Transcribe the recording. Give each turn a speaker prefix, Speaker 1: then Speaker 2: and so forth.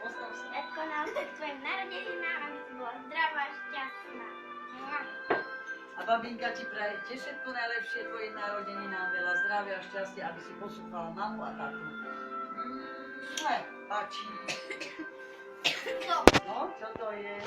Speaker 1: Postav sa.
Speaker 2: Všetko nám k tvojim narodeninám, aby si bola zdravá, šťastná.
Speaker 1: A babinka ti praje tiež všetko najlepšie tvojim narodeninám, veľa zdravia a šťastia, aby si poslúchala mamu a tatu. Páči. No, čo to je?